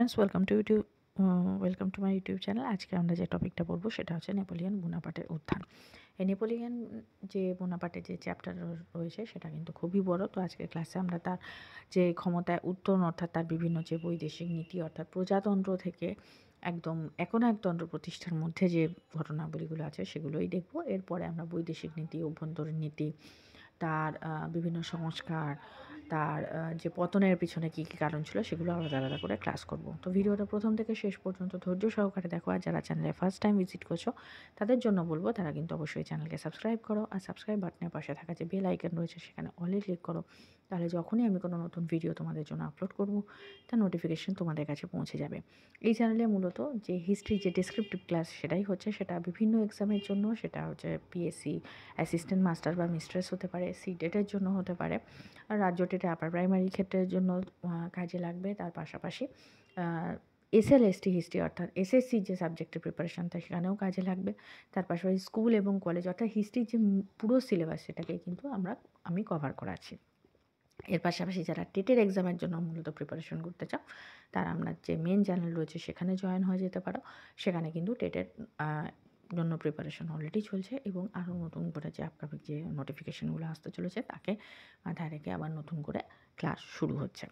Friends, welcome to my YouTube channel. আজকে আমরা যে টপিকটা পড়বো সেটা হচ্ছে নেপোলিয়ন বোনাপার্টের উত্থান। এই নেপোলিয়ন যে বোনাপার্টের যে চ্যাপ্টার রয়েছে সেটা কিন্তু খুবই বড়। তো আজকের ক্লাসে আমরা তার যে ক্ষমতায় উত্তরণ অর্থাৎ তার বিভিন্ন যে বৈদেশিক নীতি অর্থাৎ প্রজাতন্ত্র থেকে একদম একনায়কতন্ত্র প্রতিষ্ঠার মধ্যে যে ঘটনাবলীগুলো আছে সেগুলোই দেখব। এরপরে আমরা বৈদেশিক নীতি, অভ্যন্তরীণ নীতি, তার বিভিন্ন সংস্কার, তার যে পতনের পিছনে কী কী কারণ ছিল সেগুলো আলাদা আলাদা করে ক্লাস করব। তো ভিডিওটা প্রথম থেকে শেষ পর্যন্ত ধৈর্য সহকারে দেখো। আর যারা চ্যানেলে ফার্স্ট টাইম ভিজিট করছো তাদের জন্য বলবো তারা কিন্তু অবশ্যই চ্যানেলকে সাবস্ক্রাইব করো, আর সাবস্ক্রাইব বাটনের পাশে থাকা যে বেল আইকন রয়েছে সেখানে অলে ক্লিক করো। তাহলে যখনই আমি কোনো নতুন ভিডিও তোমাদের জন্য আপলোড করব তার নোটিফিকেশন তোমাদের কাছে পৌঁছে যাবে। এই চ্যানেলে মূলত যে হিস্ট্রি যে ডেসক্রিপটিভ ক্লাস সেটাই হচ্ছে, সেটা বিভিন্ন এক্সামের জন্য, সেটা হচ্ছে পিএসসি অ্যাসিস্ট্যান্ট মাস্টার বা মিস্ট্রেস হতে পারে, সিটেটের জন্য হতে পারে, আর রাজ্য টেটে আপার প্রাইমারি ক্ষেত্রের জন্য কাজে লাগবে। তার পাশাপাশি এসএলএসটি হিস্ট্রি অর্থাৎ এসএসসি যে সাবজেক্টের প্রিপারেশান থাকে সেখানেও কাজে লাগবে। তার পাশাপাশি স্কুল এবং কলেজ অর্থাৎ হিস্ট্রির যে পুরো সিলেবাস সেটাকে কিন্তু আমি কভার করাচ্ছি। এর পাশাপাশি যারা টেটের এক্সামের জন্য মূলত প্রিপারেশন করতে চাও তারা আপনার যে মেন চ্যানেল রয়েছে সেখানে জয়েন হয়ে যেতে পারো। সেখানে কিন্তু টেটের জন্য প্রিপারেশন অলরেডি চলছে এবং আরও নতুন করে যে আপকামিং যে নোটিফিকেশানগুলো আসতে চলেছে তাকে মাথায় রেখে আবার নতুন করে ক্লাস শুরু হচ্ছে।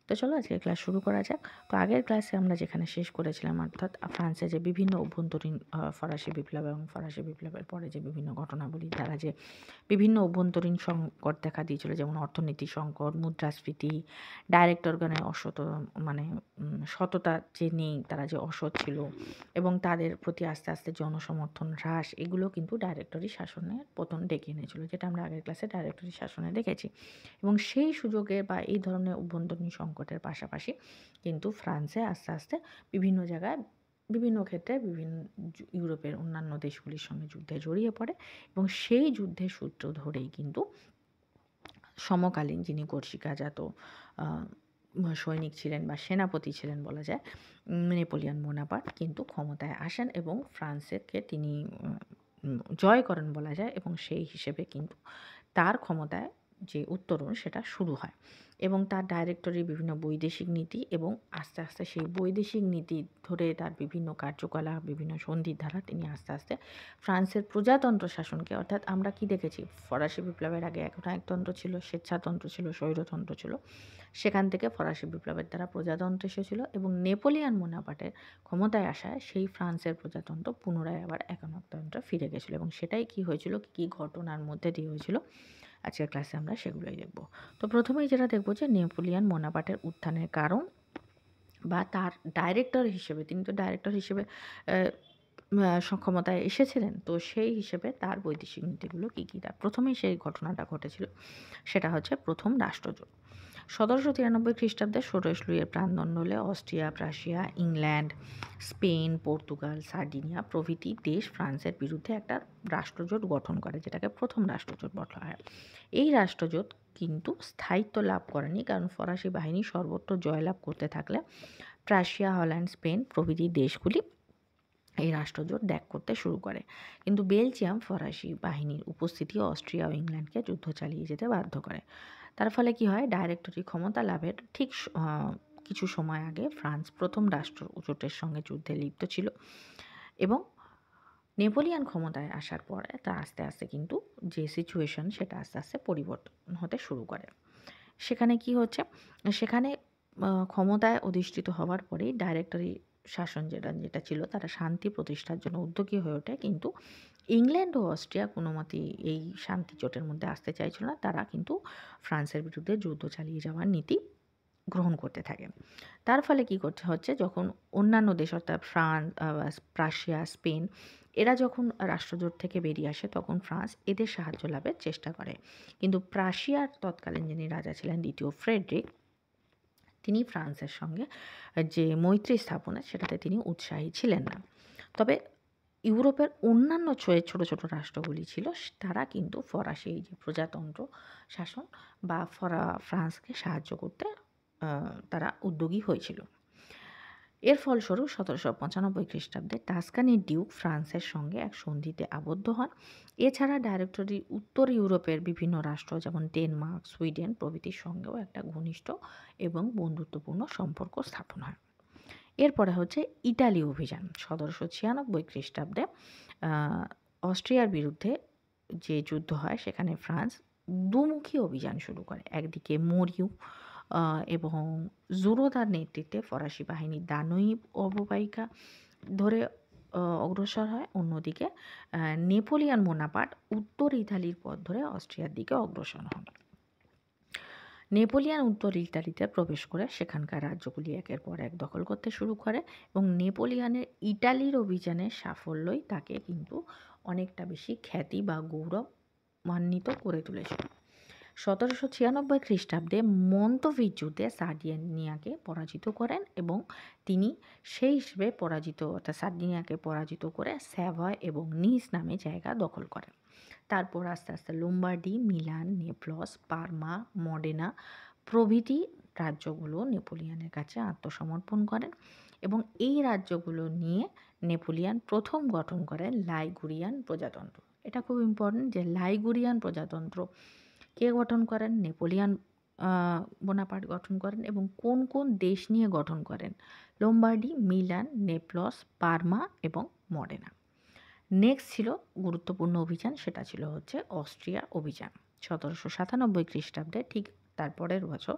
তো চলো আজকে ক্লাস শুরু করা যাক। তো আগের ক্লাসে আমরা যেখানে শেষ করেছিলাম অর্থাৎ ফ্রান্সে যে বিভিন্ন অভ্যন্তরীণ ফরাসি বিপ্লব এবং ফরাসি বিপ্লবের পরে যে বিভিন্ন ঘটনাবলী দ্বারা যে বিভিন্ন অভ্যন্তরীণ সংকট দেখা দিয়েছিল, যেমন অর্থনীতি সংকট, মুদ্রাস্ফীতি, ডাইরেক্টরগণের মানে সততা যে নেই, তারা যে অসৎ ছিল এবং তাদের প্রতি আস্তে আস্তে জনসমর্থন হ্রাস, এগুলো কিন্তু ডাইরেক্টরি শাসনের পতন ডেকে এনেছিল, যেটা আমরা আগের ক্লাসে ডাইরেক্টরি শাসনে দেখেছি। এবং সেই সুযোগে বা এই ধরনের অভ্যন্তরীণ সংকটের পাশাপাশি কিন্তু ফ্রান্সে আস্তে আস্তে বিভিন্ন জায়গায় বিভিন্ন ক্ষেত্রে বিভিন্ন ইউরোপের অন্যান্য দেশগুলির সঙ্গে যুদ্ধে জড়িয়ে পড়ে এবং সেই যুদ্ধের সূত্র ধরেই কিন্তু সমকালীন যিনি কর্সিকাজাত সৈনিক ছিলেন বা সেনাপতি ছিলেন বলা যায়, নেপোলিয়ন বোনাপার্ট কিন্তু ক্ষমতায় আসেন এবং ফ্রান্সকে তিনি জয় করেন বলা যায়, এবং সেই হিসেবে কিন্তু তার ক্ষমতায় যে উত্তরণ সেটা শুরু হয় এবং তার ডাইরেক্টরির বিভিন্ন বৈদেশিক নীতি এবং আস্তে আস্তে সেই বৈদেশিক নীতি ধরে তার বিভিন্ন কার্যকলাপ, বিভিন্ন সন্ধির দ্বারা তিনি আস্তে আস্তে ফ্রান্সের প্রজাতন্ত্র শাসনকে, অর্থাৎ আমরা কি দেখেছি ফরাসি বিপ্লবের আগে একনায়কতন্ত্র ছিল, স্বেচ্ছাতন্ত্র ছিল, স্বৈরতন্ত্র ছিল, সেখান থেকে ফরাসি বিপ্লবের দ্বারা প্রজাতন্ত্র এসেছিল এবং নেপোলিয়ন বোনাপার্টের ক্ষমতায় আসায় সেই ফ্রান্সের প্রজাতন্ত্র পুনরায় আবার একনায়কতন্ত্রে ফিরে গেছিলো। এবং সেটাই কি হয়েছিল, কী ঘটনার মধ্যে দিয়ে হয়েছিল, আজকের ক্লাসে আমরা সেগুলোই দেখব। তো প্রথমেই যেটা দেখব যে নেপোলিয়ন বোনাপার্টের উত্থানের কারণ বা তার ডাইরেক্টর হিসেবে, তিনি তো ডাইরেক্টর হিসেবে ক্ষমতায় এসেছিলেন, তো সেই হিসেবে তার বৈদেশিক নীতিগুলো কী কী। তার প্রথমেই সেই ঘটনাটা ঘটেছিল, সেটা হচ্ছে প্রথম রাষ্ট্রজোট। 1793 খ্রিস্টাব্দে ষোড়শ লুইয়ের প্রাণদণ্ড হলে Austria, Prussia, England, Spain, Portugal, Sardinia প্রভৃতি দেশ ফ্রান্সের বিরুদ্ধে একটা রাষ্ট্রজোট গঠন করে, যেটাকে প্রথম রাষ্ট্রজোট বলা হয়। এই রাষ্ট্রজোট কিন্তু স্থায়িত্ব লাভ করেনি, কারণ ফরাসি বাহিনী সর্বত্র জয়লাভ করতে থাকলে প্রাশিয়া, হল্যান্ড, স্পেন প্রভৃতি দেশগুলি এই রাষ্ট্রজোট ত্যাগ করতে শুরু করে। কিন্তু বেলজিয়াম ফরাসি বাহিনীর উপস্থিতি অস্ট্রিয়া ও ইংল্যান্ডকে যুদ্ধ চালিয়ে যেতে বাধ্য করে। তার ফলে কি হয়, ডাইরেক্টরি ক্ষমতা লাভের ঠিক কিছু সময় আগে ফ্রান্স প্রথম রাষ্ট্রজোটের সঙ্গে যুদ্ধে লিপ্ত ছিল এবং নেপোলিয়ন ক্ষমতায় আসার পরে তা আস্তে আস্তে কিন্তু যে সিচুয়েশন সেটা আস্তে আস্তে পরিবর্তন হতে শুরু করে। সেখানে কি হচ্ছে, সেখানে ক্ষমতায় অধিষ্ঠিত হওয়ার পরেই ডাইরেক্টরি শাসন যেটা যেটা ছিল তারা শান্তি প্রতিষ্ঠার জন্য উদ্যোগী হয়ে ওঠে, কিন্তু ইংল্যান্ড ও অস্ট্রিয়া কোনো মতেই এই শান্তি জোটের মধ্যে আসতে চাইছিল না। তারা কিন্তু ফ্রান্সের বিরুদ্ধে যুদ্ধ চালিয়ে যাওয়ার নীতি গ্রহণ করতে থাকে। তার ফলে কী করতে হচ্ছে, যখন অন্যান্য দেশ অর্থাৎ ফ্রান্স, প্রাশিয়া, স্পেন এরা যখন রাষ্ট্রজোট থেকে বেরিয়ে আসে তখন ফ্রান্স এদের সাহায্য লাভের চেষ্টা করে। কিন্তু প্রাশিয়ার তৎকালীন যিনি রাজা ছিলেন দ্বিতীয় ফ্রেডরিক, তিনি ফ্রান্সের সঙ্গে যে মৈত্রী স্থাপনে সেটাতে তিনি উৎসাহী ছিলেন না। তবে ইউরোপের অন্যান্য ছোট ছোট রাষ্ট্রগুলি ছিল, তারা কিন্তু ফরাসি এই যে প্রজাতন্ত্র শাসন বা ফ্রান্সকে সাহায্য করতে তারা উদ্যোগী হয়েছিল। এর ফলস্বরূপ 1795 খ্রিস্টাব্দে টাস্কানির ডিউক ফ্রান্সের সঙ্গে এক সন্ধিতে আবদ্ধ হন। এছাড়া ডাইরেক্টরি উত্তর ইউরোপের বিভিন্ন রাষ্ট্র যেমন ডেনমার্ক, সুইডেন প্রভৃতির সঙ্গেও একটা ঘনিষ্ঠ এবং বন্ধুত্বপূর্ণ সম্পর্ক স্থাপন হয়। এরপরে হচ্ছে ইটালি অভিযান। 1796 খ্রিস্টাব্দে অস্ট্রিয়ার বিরুদ্ধে যে যুদ্ধ হয় সেখানে ফ্রান্স দুমুখী অভিযান শুরু করে। একদিকে মরিউ এবং জুরোদার নেতৃত্বে ফরাসি বাহিনী দানুইব অববাহিকা ধরে অগ্রসর হয়। অন্যদিকে নেপোলিয়ন বোনাপার্ট উত্তর ইতালির পথ ধরে অস্ট্রিয়ার দিকে অগ্রসর হন। নেপোলিয়ন উত্তর ইতালিতে প্রবেশ করে সেখানকার রাজ্যগুলি একের পর এক দখল করতে শুরু করে এবং নেপোলিয়নের ইটালির অভিযানের সাফল্যই তাকে কিন্তু অনেকটা বেশি খ্যাতি বা গৌরবান্বিত করে তুলেছিল। 1796 খ্রিস্টাব্দে মন্তভিজ যুদ্ধে সার্ডিনিয়াকে পরাজিত করেন এবং তিনি সেই হিসেবে সার্ডিনিয়াকে পরাজিত করে স্যাভয় এবং নিস নামে জায়গা দখল করেন। তারপর আস্তে আস্তে লোম্বার্ডি, মিলান, নেপলস, পারমা, মডেনা প্রভৃতি রাজ্যগুলো নেপোলিয়নের কাছে আত্মসমর্পণ করেন এবং এই রাজ্যগুলো নিয়ে নেপোলিয়ন প্রথম গঠন করেন লাইগুরিয়ান প্রজাতন্ত্র। এটা খুব ইম্পর্টেন্ট যে লাইগুরিয়ান প্রজাতন্ত্র কে গঠন করেন? নেপোলিয়ন বোনাপার্ট গঠন করেন এবং কোন কোন দেশ নিয়ে গঠন করেন? লোম্বার্ডি, মিলান, নেপলস, পারমা এবং মডেনা। নেক্সট ছিল গুরুত্বপূর্ণ অভিযান, সেটা ছিল হচ্ছে অস্ট্রিয়া অভিযান। 1797 খ্রিস্টাব্দে ঠিক তারপরের বছর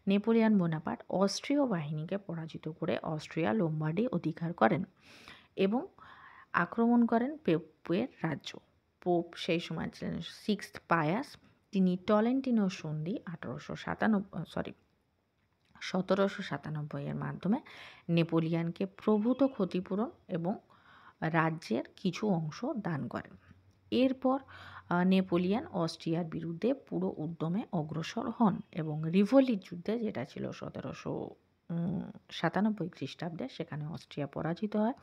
নেপোলিয়ন বোনাপার্ট অস্ট্রীয় বাহিনীকে পরাজিত করে অস্ট্রিয়া লোম্বার্ডি অধিকার করেন এবং আক্রমণ করেন পোপের রাজ্য। পোপ সেই সময় ছিলেন 6th পায়াস। তিনি টলেন্টিনো সন্ধি 1797 এর মাধ্যমে নেপোলিয়নকে প্রভূত ক্ষতিপূরণ এবং রাজ্যের কিছু অংশ দান করেন। এরপর নেপোলিয়ন অস্ট্রিয়ার বিরুদ্ধে পুরো উদ্যমে অগ্রসর হন এবং রিভোলির যুদ্ধে, যেটা ছিল 1797 খ্রিস্টাব্দে, সেখানে অস্ট্রিয়া পরাজিত হয়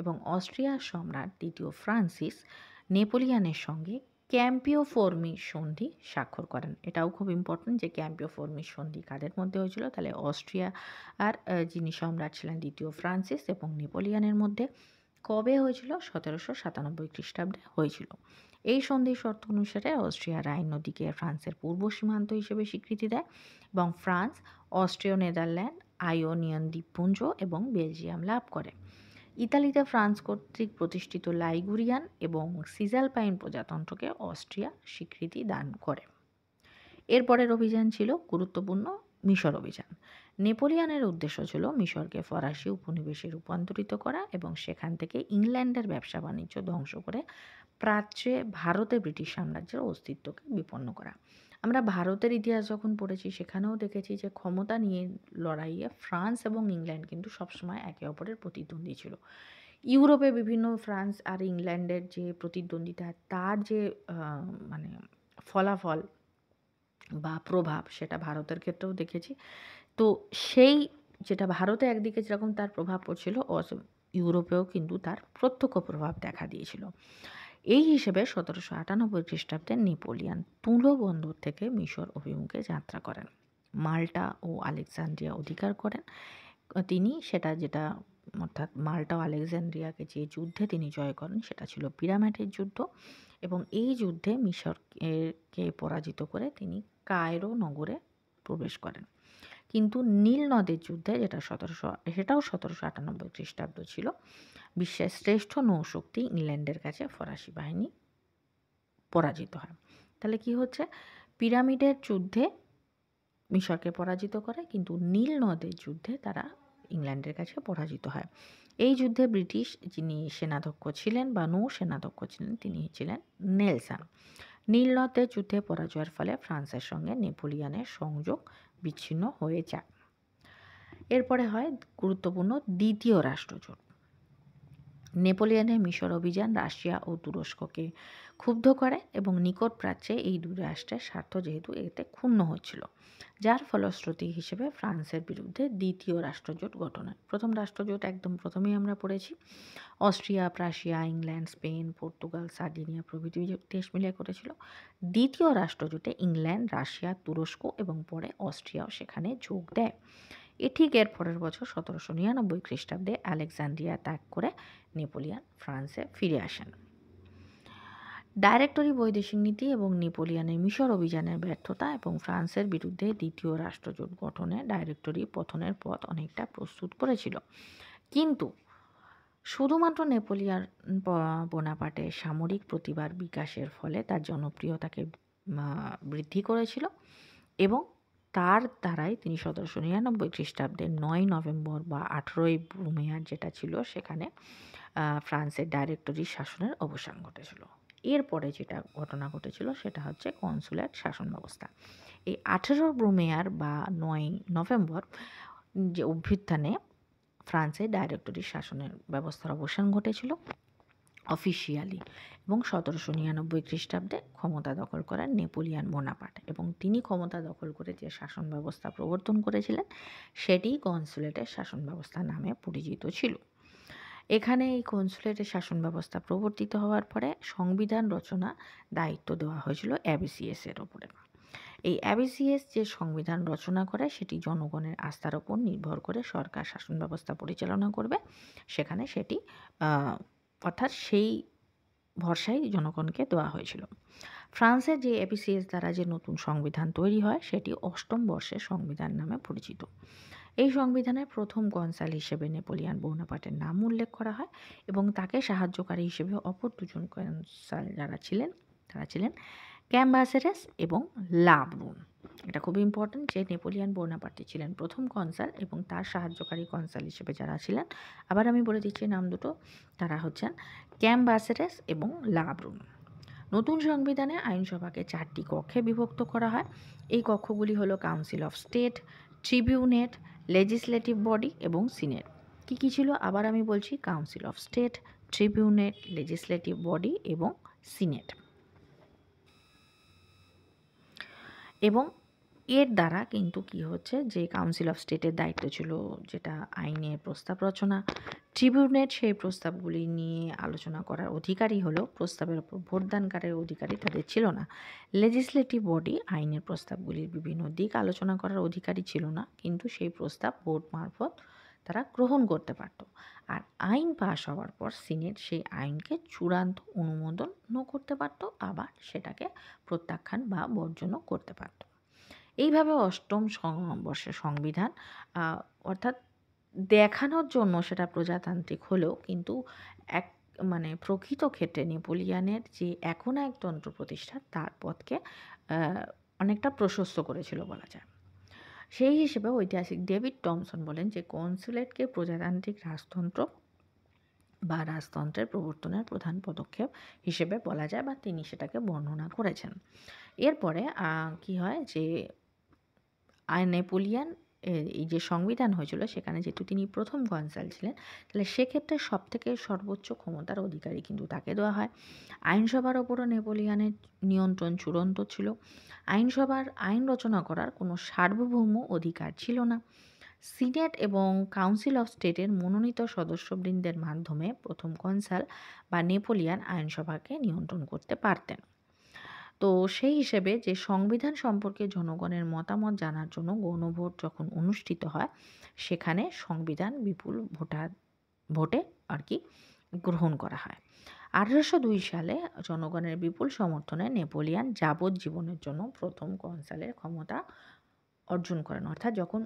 এবং অস্ট্রিয়ার সম্রাট দ্বিতীয় ফ্রান্সিস নেপোলিয়নের সঙ্গে ক্যাম্পিও ফর্মি সন্ধি স্বাক্ষর করেন। এটাও খুব ইম্পর্টেন্ট যে ক্যাম্পিও ফর্মি সন্ধি কাদের মধ্যে হয়েছিল, তাহলে অস্ট্রিয়া আর যিনি সম্রাট ছিলেন দ্বিতীয় ফ্রান্সিস এবং নেপোলিয়নের মধ্যে। কবে হয়েছিল? 1797 খ্রিস্টাব্দে হয়েছিল। এই সন্ধির শর্ত অনুসারে অস্ট্রিয়া রাইন নদীকে ফ্রান্সের পূর্ব সীমান্ত হিসেবে স্বীকৃতি দেয় এবং ফ্রান্স অস্ট্রীয় নেদারল্যান্ড, আয়োনিয়ান দ্বীপপুঞ্জ এবং বেলজিয়াম লাভ করে। ইতালিতে ফ্রান্স কর্তৃক প্রতিষ্ঠিত লাইগুরিয়ান এবং সিজালপাইন প্রজাতন্ত্রকে অস্ট্রিয়া স্বীকৃতি দান করে। এরপরের অভিযান ছিল গুরুত্বপূর্ণ মিশর অভিযান। নেপোলিয়নের উদ্দেশ্য ছিল মিশরকে ফরাসি উপনিবেশে রূপান্তরিত করা এবং সেখান থেকে ইংল্যান্ডের ব্যবসা বাণিজ্য ধ্বংস করে প্রাচ্যে ভারতে ব্রিটিশ সাম্রাজ্যের অস্তিত্বকে বিপন্ন করা। আমরা ভারতের ইতিহাস যখন পড়েছি সেখানেও দেখেছি যে ক্ষমতা নিয়ে লড়াইয়ে ফ্রান্স এবং ইংল্যান্ড কিন্তু সবসময় একে অপরের প্রতিদ্বন্দ্বী ছিল। ইউরোপে বিভিন্ন ফ্রান্স আর ইংল্যান্ডের যে প্রতিদ্বন্দ্বিতা, তার যে ফলাফল বা প্রভাব, সেটা ভারতের ক্ষেত্রেও দেখেছি। তো সেই যেটা ভারতে একদিকে যেরকম তার প্রভাব পড়ছিল, ইউরোপেও কিন্তু তার প্রত্যক্ষ প্রভাব দেখা দিয়েছিল। এই হিসেবে 1798 খ্রিস্টাব্দে নেপোলিয়ন তুলো বন্দর থেকে মিশর অভিমুখে যাত্রা করেন। মাল্টা ও আলেকজান্দ্রিয়া অধিকার করেন তিনি। যেটা অর্থাৎ মাল্টা ও আলেকজান্দ্রিয়াকে যে যুদ্ধে তিনি জয় করেন সেটা ছিল পিরামিডের যুদ্ধ এবং এই যুদ্ধে মিশরকে পরাজিত করে তিনি কায়রো নগরে প্রবেশ করেন। কিন্তু নীল নদের যুদ্ধে, সেটাও 1798 খ্রিস্টাব্দ ছিল, বিশ্বের শ্রেষ্ঠ নৌশক্তি ইংল্যান্ডের কাছে ফরাসি বাহিনী পরাজিত হয়। তাহলে কি হচ্ছে? পিরামিডের যুদ্ধে মিশরকে পরাজিত করে, কিন্তু নীল নদের যুদ্ধে তারা ইংল্যান্ডের কাছে পরাজিত হয়। এই যুদ্ধে ব্রিটিশ যিনি সেনাধ্যক্ষ ছিলেন বা নৌ সেনাধ্যক্ষ ছিলেন তিনি ছিলেন নেলসন। নীল নদের যুদ্ধে পরাজয়ের ফলে ফ্রান্সের সঙ্গে নেপোলিয়নের সংযোগ বিচ্ছিন্ন হয়ে যায়। এরপরে হয় গুরুত্বপূর্ণ দ্বিতীয় রাষ্ট্রজোট। নেপোলিয়নের মিশর অভিযান রাশিয়া ও তুরস্ককে ক্ষুব্ধ করে এবং নিকট প্রাচ্যে এই দুই রাষ্ট্রের স্বার্থ যেহেতু এতে ক্ষুণ্ণ হচ্ছিল, যার ফলশ্রুতি হিসেবে ফ্রান্সের বিরুদ্ধে দ্বিতীয় রাষ্ট্রজোট গঠন হয়। প্রথম রাষ্ট্রজোট একদম প্রথমেই আমরা পড়েছি, Austria, Prussia, England, Spain, Portugal, Sardinia প্রভৃতি দেশ মিলে করেছিল। দ্বিতীয় রাষ্ট্রজোটে ইংল্যান্ড, রাশিয়া, তুরস্ক এবং পরে অস্ট্রিয়াও সেখানে যোগ দেয়। ঠিক এর পরের বছর 1799 খ্রিস্টাব্দে আলেকজান্দ্রিয়া ত্যাগ করে নেপোলিয়ন ফ্রান্সে ফিরে আসেন। ডাইরেক্টরি বৈদেশিক নীতি এবং নেপোলিয়নের মিশর অভিযানের ব্যর্থতা এবং ফ্রান্সের বিরুদ্ধে দ্বিতীয় রাষ্ট্রজোট গঠনে ডাইরেক্টরি পতনের পথ অনেকটা প্রস্তুত করেছিল। কিন্তু শুধুমাত্র নেপোলিয়ন বোনাপার্টের সামরিক প্রতিভার বিকাশের ফলে তার জনপ্রিয়তাকে বৃদ্ধি করেছিল এবং তার দ্বারাই তিনি 1799 খ্রিস্টাব্দের 9 নভেম্বর বা 18ই ব্রুমেয়ার যেটা ছিল সেখানে ফ্রান্সের ডাইরেক্টরি শাসনের অবসান ঘটেছিল। এরপরে যেটা ঘটনা ঘটেছিল সেটা হচ্ছে কনসুলেট শাসন ব্যবস্থা। এই 18 ব্রুমেয়ার বা 9 নভেম্বর যে অভ্যুত্থানে ফ্রান্সে ডাইরেক্টরি শাসনের ব্যবস্থার অবসান ঘটেছিল অফিসিয়ালি, এবং 1799 খ্রিস্টাব্দে ক্ষমতা দখল করেন নেপোলিয়ন বোনাপার্ট এবং তিনি ক্ষমতা দখল করে যে শাসন ব্যবস্থা প্রবর্তন করেছিলেন সেটি কনসুলেটের শাসন ব্যবস্থা নামে পরিচিত ছিল। এখানে এই কনসুলেটের শাসন ব্যবস্থা প্রবর্তিত হওয়ার পরে সংবিধান রচনা দায়িত্ব দেওয়া হয়েছিল অ্যাবিসিএস এর ওপরে। এই অ্যাবিসিএস যে সংবিধান রচনা করে সেটি জনগণের আস্থার ওপর নির্ভর করে সরকার শাসন ব্যবস্থা পরিচালনা করবে, সেখানে সেটি অর্থাৎ সেই ভরসায় জনগণকে দেওয়া হয়েছিল। ফ্রান্সের যে অ্যাবিসিএস দ্বারা যে নতুন সংবিধান তৈরি হয় সেটি অষ্টম বর্ষের সংবিধান নামে পরিচিত। এই সংবিধানের প্রথম কনসাল হিসেবে নেপোলিয়ন বোনাপার্টের নাম উল্লেখ করা হয় এবং তাকে সাহায্যকারী হিসেবে অপর দুজন কনসাল যারা ছিলেন তারা ছিলেন ক্যাম্বাসেরেস এবং লা ব্রুন। এটা খুব ইম্পর্টেন্ট যে নেপোলিয়ন বোনাপার্টে ছিলেন প্রথম কনসাল এবং তার সাহায্যকারী কনসাল হিসেবে যারা ছিলেন, আবার আমি বলে দিচ্ছি নাম দুটো, তারা হচ্ছেন ক্যাম্বাসেরেস এবং লা ব্রুন। নতুন সংবিধানে আইনসভাকে 4টি কক্ষে বিভক্ত করা হয়। এই কক্ষগুলি হলো council of state, tribunate, legislative body এবং সিনেট। কী ছিল আবার আমি বলছি, council of state, tribunate, legislative body এবং সিনেট। এবং এর দ্বারা কিন্তু কি হচ্ছে যে কাউন্সিল অফ স্টেটের দায়িত্ব ছিল যেটা আইনের প্রস্তাব রচনা, ট্রিবিউনেট সেই প্রস্তাবগুলি নিয়ে আলোচনা করার অধিকারী হলেও প্রস্তাবের ওপর ভোটদানকারের অধিকারী তাদের ছিল না। লেজিসলেটিভ বডি আইনের প্রস্তাবগুলির বিভিন্ন দিক আলোচনা করার অধিকারী ছিল না, কিন্তু সেই প্রস্তাব ভোট মারফত তারা গ্রহণ করতে পারত। আর আইন পাশ হওয়ার পর সিনেট সেই আইনকে চূড়ান্ত অনুমোদনও করতে পারত, আবার সেটাকে প্রত্যাখ্যান বা বর্জনও করতে পারত। এইভাবে অষ্টম বর্ষের সংবিধান অর্থাৎ দেখানোর জন্য সেটা প্রজাতান্ত্রিক হলেও কিন্তু এক প্রকৃত ক্ষেত্রে নেপোলিয়নের যে একনায়কতন্ত্র প্রতিষ্ঠা তার পথকে অনেকটা প্রশস্ত করেছিল বলা যায়। সেই হিসেবে ঐতিহাসিক ডেভিড টমসন বলেন যে কনসুলেটকে প্রজাতান্ত্রিক রাজতন্ত্র বা রাজতন্ত্রের প্রবর্তনের প্রধান পদক্ষেপ হিসেবে বলা যায়, বা তিনি সেটাকে বর্ণনা করেছেন। এরপরে কি হয় যে নেপোলিয়ন এই যে সংবিধান হয়েছিল সেখানে যেহেতু তিনি প্রথম কনসাল ছিলেন, তাহলে সেক্ষেত্রে সবথেকে সর্বোচ্চ ক্ষমতার অধিকারী কিন্তু তাকে দেওয়া হয়। আইনসভার ওপরও নেপোলিয়নের নিয়ন্ত্রণ চূড়ান্ত ছিল। আইনসভার আইন রচনা করার কোনো সার্বভৌম অধিকার ছিল না। সিনেট এবং কাউন্সিল অফ স্টেটের মনোনীত সদস্যবৃন্দের মাধ্যমে প্রথম কনসাল বা নেপোলিয়ন আইনসভাকে নিয়ন্ত্রণ করতে পারতেন। তো সেই হিসেবে যে সংবিধান সম্পর্কে জনগণের মতামত জানার জন্য গণভোট যখন অনুষ্ঠিত হয় সেখানে সংবিধান বিপুল ভোটে গ্রহণ করা হয়। 1802 সালে জনগণের বিপুল সমর্থনে নেপোলিয়ন যাবজ্জীবনের জন্য প্রথম কনসালের ক্ষমতা অর্জন করেন। অর্থাৎ যখন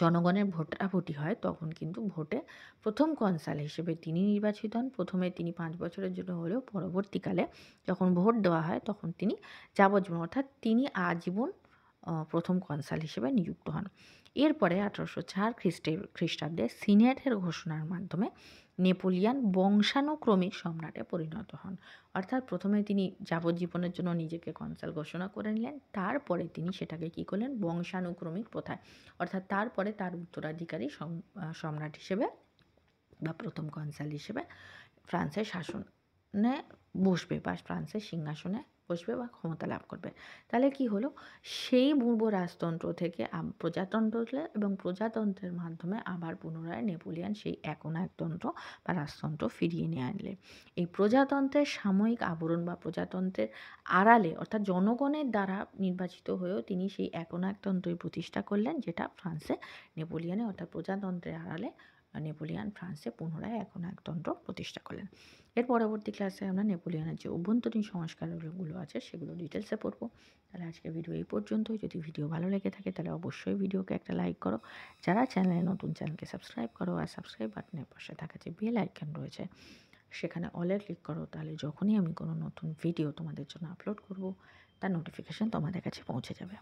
জনগণের ভোটাভুটি হয় তখন কিন্তু ভোটে প্রথম কনসাল হিসেবে তিনি নির্বাচিত হন। প্রথমে তিনি 5 বছরের জন্য হলেও পরবর্তীকালে যখন ভোট দেওয়া হয় তখন তিনি যাবজ্জীবন অর্থাৎ তিনি আজীবন প্রথম কনসাল হিসেবে নিযুক্ত হন। এরপরে 1804 খ্রিস্টাব্দে সিনেটের ঘোষণার মাধ্যমে নেপোলিয়ন বংশানুক্রমিক সম্রাটে পরিণত হন। অর্থাৎ প্রথমে তিনি যাবজ্জীবনের জন্য নিজেকে কনসাল ঘোষণা করে নিলেন, তারপরে তিনি সেটাকে কী করলেন বংশানুক্রমিক প্রথায়, অর্থাৎ তারপরে তার উত্তরাধিকারী সম্রাট হিসেবে বা প্রথম কনসাল হিসেবে ফ্রান্সের শাসনে বসবে বা ফ্রান্সের সিংহাসনে বসবে বা ক্ষমতা লাভ করবে। তাহলে কি হলো, সেই পূর্ব রাজতন্ত্র থেকে প্রজাতন্ত্র এবং প্রজাতন্ত্রের মাধ্যমে আবার পুনরায় নেপোলিয়ন সেই একনায়কতন্ত্র বা রাজতন্ত্র ফিরিয়ে নিয়ে আনলেন। এই প্রজাতন্ত্রের সাময়িক আবরণ বা প্রজাতন্ত্রের আড়ালে অর্থাৎ জনগণের দ্বারা নির্বাচিত হয়েও তিনি সেই একনায়কতন্ত্রই প্রতিষ্ঠা করলেন, যেটা ফ্রান্সে নেপোলিয়নে অর্থাৎ প্রজাতন্ত্রের আড়ালে নেপোলিয়ান ফ্রান্সে পুনরায় এক একতন্ত্র প্রতিষ্ঠা করলেন। এর পরবর্তী ক্লাসে আমরা নেপোলিয়ানের যে অভ্যন্তরীণ সংস্কারগুলো আছে সেগুলো ডিটেলসে পড়বো। তাহলে আজকের ভিডিও এই পর্যন্তই। যদি ভিডিও ভালো লেগে থাকে তাহলে অবশ্যই ভিডিওকে একটা লাইক করো। যারা চ্যানেলে নতুন, চ্যানেলকে সাবস্ক্রাইব করো, আর সাবস্ক্রাইব বাটনের পাশে থাকা যে বেল আইকন রয়েছে সেখানে অলে ক্লিক করো। তাহলে যখনই আমি কোনো নতুন ভিডিও তোমাদের জন্য আপলোড করব তার নোটিফিকেশান তোমাদের কাছে পৌঁছে যাবে।